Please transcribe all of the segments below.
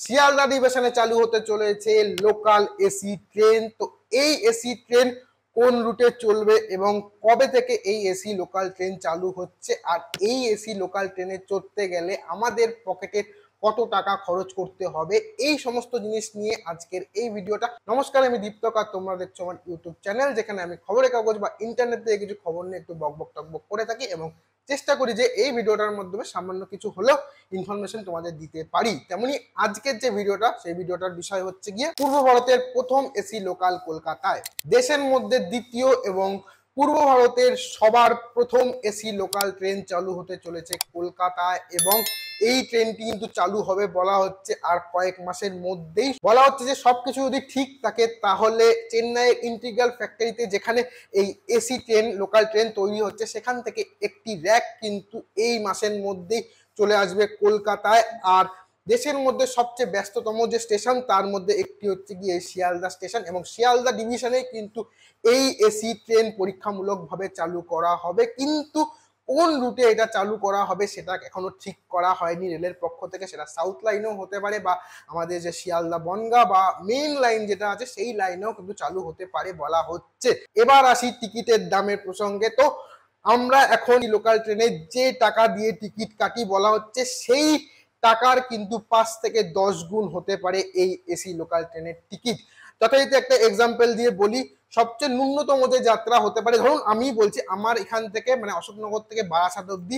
শিয়ালদা ডিভিশনে চালু হতে চলেছে লোকাল এসি ট্রেন। তো এই এসি ট্রেন কোন রুটে চলবে এবং কবে থেকে এই এসি লোকাল ট্রেন চালু হচ্ছে, আর এই এসি লোকাল ট্রেনে চড়তে গেলে আমাদের পকেটে কত টাকা খরচ করতে হবে, এই সমস্ত জিনিস নিয়ে আজকের এই ভিডিওটা। নমস্কার, আমি দীপ্তক আর তোমরা দেখছো আমার ইউটিউব চ্যানেল, যেখানে আমি খবরের কাগজ বা ইন্টারনেট থেকে কিছু খবর নিয়ে একটু বকবক টকবক করে থাকি এবং চেষ্টা করি যে এই ভিডিওটার মাধ্যমে সামান্য কিছু হলেও ইনফরমেশন তোমাদের দিতে পারি। তেমনি আজকের যে ভিডিওটা, সেই ভিডিওটার বিষয় হচ্ছে গিয়ে পূর্ব ভারতের প্রথম এসি লোকাল কলকাতায়, দেশের মধ্যে দ্বিতীয় এবং পূর্ব ভারতের সবার প্রথম এসি লোকাল ট্রেন চালু হতে চলেছে কলকাতায়। এবং এই ট্রেনটি কিন্তু চালু হবে বলা হচ্ছে আর কয়েক মাসের মধ্যেই। বলা হচ্ছে যে সবকিছু যদি ঠিক থাকে তাহলে চেন্নাইয়ের ইন্টিগ্রাল ফ্যাক্টরিতে, যেখানে এই এসি ট্রেন লোকাল ট্রেন তৈরি হচ্ছে, সেখান থেকে একটি র্যাক কিন্তু এই মাসের মধ্যেই চলে আসবে কলকাতায়। আর দেশের মধ্যে সবচেয়ে ব্যস্ততম যে স্টেশন, তার মধ্যে একটি হচ্ছে গিয়ে শিয়ালদা স্টেশন, এবং শিয়ালদা ডিভিশনে কিন্তু এই এসি ট্রেন পরীক্ষামূলকভাবে চালু করা হবে। কিন্তু কোন রুটে এটা চালু করা হবে সেটা এখনো ঠিক করা হয়নি রেলের পক্ষ থেকে। সেটা সাউথ লাইনেও হতে পারে বা আমাদের যে শিয়ালদা বনগাঁ বা মেইন লাইন যেটা আছে সেই লাইনেও কিন্তু চালু হতে পারে বলা হচ্ছে। এবার আসি টিকিটের দামের প্রসঙ্গে। তো আমরা এখন লোকাল ট্রেনে যে টাকা দিয়ে টিকিট কাটি, বলা হচ্ছে সেই টাকার কিন্তু 5 থেকে 10 গুণ হতে পারে এই এসি লোকাল ট্রেনের টিকিট। যথারীতি একটা এক্সাম্পল দিয়ে বলি, সবচেয়ে ন্যূনতম যে যাত্রা হতে পারে, ধরুন আমি বলছি আমার এখান থেকে মানে অশোকনগর থেকে বারাসাত অব্দি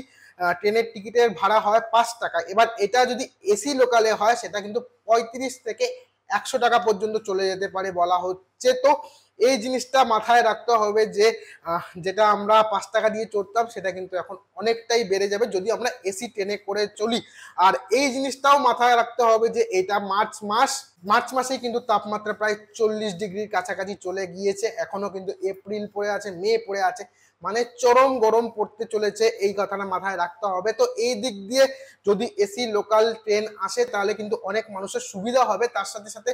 ট্রেনের টিকিটের ভাড়া হয় 5 টাকা। এবার এটা যদি এসি লোকালে হয় সেটা কিন্তু 35 থেকে 100 টাকা পর্যন্ত চলে যেতে পারে বলা হচ্ছে। তো এই জিনিসটা মাথায় রাখতে হবে যে যেটা আমরা 5 টাকা দিয়ে চড়তাম সেটা কিন্তু এখন অনেকটাই বেড়ে যাবে যদি আমরা এসি ট্রেনে করে চলি। আর এই জিনিসটাও মাথায় রাখতে হবে যে এটা মার্চ মাসেই কিন্তু তাপমাত্রা প্রায় 40 ডিগ্রির কাছাকাছি চলে গিয়েছে। এখনো কিন্তু এপ্রিল পড়ে আছে, মে পড়ে আছে, মানে চরম গরম পড়তে চলেছে, এই কথাটা মাথায় রাখতে হবে। তো এই দিক দিয়ে যদি এসি লোকাল ট্রেন আসে তাহলে কিন্তু অনেক মানুষের সুবিধা হবে, তার সাথে সাথে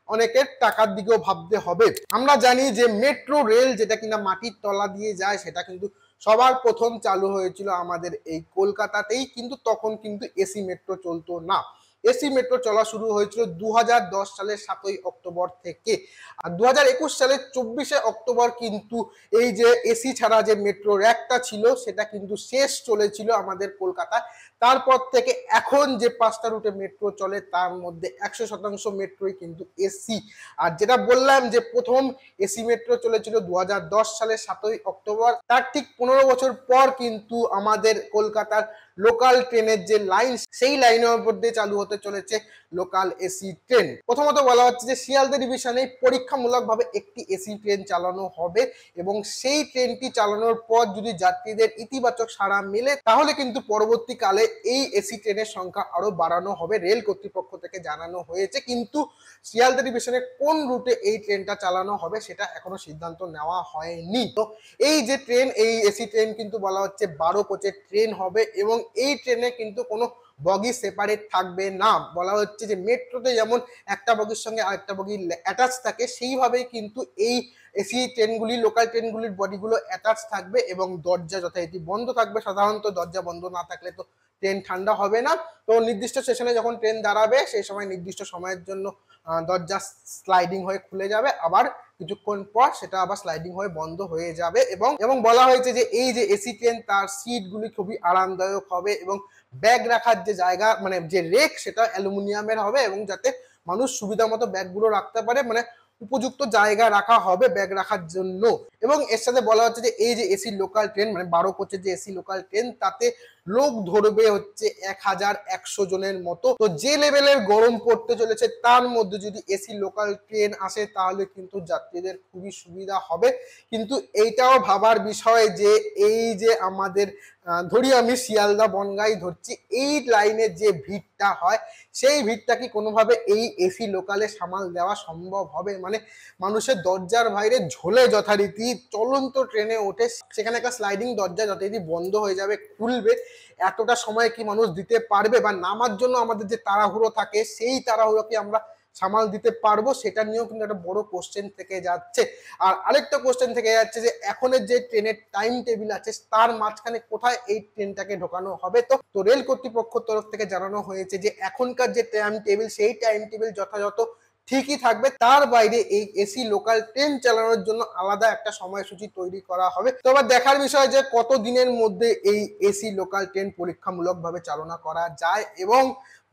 অনেকের টাকার দিকেও ভাবতে হবে। আমরা জানি যে মেট্রো রেল, যেটা কিনা মাটির তলা দিয়ে যায়, সেটা কিন্তু সবার প্রথম চালু হয়েছিল আমাদের এই কলকাতাতেই। কিন্তু তখন কিন্তু এসি মেট্রো চলতো না। এসি মেট্রো চলা শুরু হয়েছিল 2010 সালের 7ই অক্টোবর থেকে। আর 2021 সালের 24শে অক্টোবর কিন্তু এই যে এসি ছাড়া যে মেট্রো র্যাকটা ছিল সেটা কিন্তু শেষ চলেছিল আমাদের কলকাতায়। তারপর থেকে এখন যে 5টা রুটে মেট্রো চলে তার মধ্যে 100% মেট্রোই কিন্তু এসি। আর যেটা বললাম যে প্রথম এসি মেট্রো চলেছিল 2010 সালের 7ই অক্টোবর, তার ঠিক 15 বছর পর কিন্তু আমাদের কলকাতার লোকাল ট্রেনের যে লাইন, সেই লাইনের উপর দিয়ে চালু হতে চলেছে লোকাল এসি ট্রেন। প্রথমত বলা হচ্ছে যে শিয়ালদা ডিভিশনে পরীক্ষামূলকভাবে একটি এসি ট্রেন চালানো হবে এবং সেই ট্রেনটি চালানোর পর যদি যাত্রীদের ইতিবাচক সাড়া মেলে তাহলে কিন্তু পরবর্তীকালে এই এসি ট্রেনের সংখ্যা আরো বাড়ানো হবে, রেল কর্তৃপক্ষ থেকে জানানো হয়েছে। কিন্তু শিয়ালদা ডিভিশনে কোন রুটে এই ট্রেনটা চালানো হবে সেটা এখনো সিদ্ধান্ত নেওয়া হয়নি। তো এই যে ট্রেন, এই এসি ট্রেন কিন্তু বলা হচ্ছে 12 কোচের ট্রেন হবে এবং এই ট্রেনে কিন্তু কোনো বগি সেপারেট থাকবে না। বলা হচ্ছে যে মেট্রোতে যেমন একটা বগির সঙ্গে আরেকটা বগি অ্যাটাচ থাকে, সেইভাবেই কিন্তু এই এসি ট্রেনগুলি, লোকাল ট্রেনগুলির বডিগুলো অ্যাটাচ থাকবে এবং দরজা যথারীতি বন্ধ থাকবে। সাধারণত দরজা বন্ধ না থাকলে তো ট্রেন ঠান্ডা হবে না। তো নির্দিষ্ট স্টেশনে যখন ট্রেন দাঁড়াবে সেই সময় নির্দিষ্ট সময়ের জন্য দরজা স্লাইডিং হয়ে খুলে যাবে, আবার কিছুক্ষণ পর সেটা আবার স্লাইডিং হয়ে বন্ধ হয়ে যাবে। এবং বলা হয়েছে যে এই যে এসি ট্রেন, তার সিটগুলি খুবই আরামদায়ক হবে এবং ব্যাগ রাখার যে জায়গা মানে যে রেক, সেটা অ্যালুমিনিয়ামের হবে এবং যাতে মানুষ সুবিধা মতো ব্যাগগুলো রাখতে পারে, মানে উপযুক্ত জায়গা রাখা হবে ব্যাগ রাখার জন্য। এবং এর সাথে বলা হচ্ছে যে এই যে এসি লোকাল ট্রেন মানে 12 কোচের যে এসি লোকাল ট্রেন, তাতে লোক ধরবে হচ্ছে 1100 জনের মতো। তো যে লেভেলের গরম পড়তে চলেছে তার মধ্যে যদি এসি লোকাল ট্রেন আসে তাহলে কিন্তু যাত্রীদের খুবই সুবিধা হবে। কিন্তু এইটাও ভাবার বিষয় যে এই যে আমাদের ধরি আমি শিয়ালদা বনগাঁই ধরছি, এই লাইনে যে ভিড়টা হয় সেই ভিড়টা কি কোনোভাবে এই এসি লোকালে সামাল দেওয়া সম্ভব হবে? মানে মানুষের দরজার বাইরে ঝোলে যথারীতি চলন্ত ট্রেনে ওঠে, সেখানে একটা স্লাইডিং দরজা যথারীতি বন্ধ হয়ে যাবে, খুলবে, এতটা সময় কি মানুষ দিতে পারবে? বা নামার জন্য আমাদের যে তাড়াহুড়ো থাকে সেই তাড়াহুড়ো কি আমরা সামাল দিতে পারবো, সেটা নিয়েও কিন্তু একটা বড় কোশ্চেন থেকে যাচ্ছে। আর আরেকটা কোশ্চেন থেকে যাচ্ছে যে এখনের যে ট্রেনের টাইম টেবিল আছে তার মাঝখানে কোথায় এই ট্রেনটাকে ঢোকানো হবে। তো রেল কর্তৃপক্ষের তরফ থেকে জানানো হয়েছে যে এখনকার যে টাইম টেবিল সেই টাইম টেবিল যথাযথ ঠিকই থাকবে, তার বাইরে এই এসি লোকাল ট্রেন চালানোর জন্য আলাদা একটা সময়সূচি তৈরি করা হবে। তো আবার দেখার বিষয় যে কত দিনের মধ্যে এই এসি লোকাল ট্রেন পরীক্ষামূলকভাবে চালনা করা যায় এবং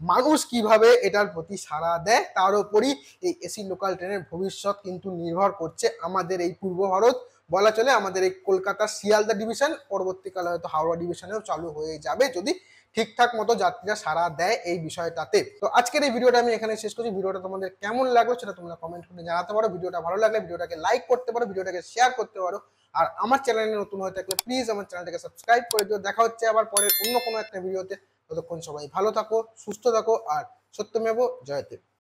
মানুষ কিভাবে এটার প্রতি সাড়া দেয়, তার উপরই এই এসি লোকাল ট্রেনের ভবিষ্যৎ কিন্তু নির্ভর করছে। আমাদের এই পূর্ব ভারত বলা চলে, আমাদের এই কলকাতা শিয়ালদা ডিভিশন পরবর্তীকালে হয়তো হাওড়া ডিভিশনেও চালু হয়ে যাবে যদি ঠিকঠাক মতো যাত্রীরা সাড়া দেয় এই বিষয়টাতে। তো আজকের এই ভিডিওটা আমি এখানে শেষ করছি। ভিডিওটা তোমাদের কেমন লাগলো সেটা তোমরা কমেন্ট করে জানাতে পারো। ভিডিওটা ভালো লাগলে ভিডিওটাকে লাইক করতে পারো, ভিডিওটাকে শেয়ার করতে পারো। আর আমার চ্যানেলে নতুন হয়ে থাকলে প্লিজ আমার চ্যানেলটাকে সাবস্ক্রাইব করে দিও। দেখা হচ্ছে আবার পরের অন্য কোনো একটা ভিডিওতে। ততক্ষণ সবাই ভালো থাকো, সুস্থ থাকো, আর সত্যমেব জয়তে।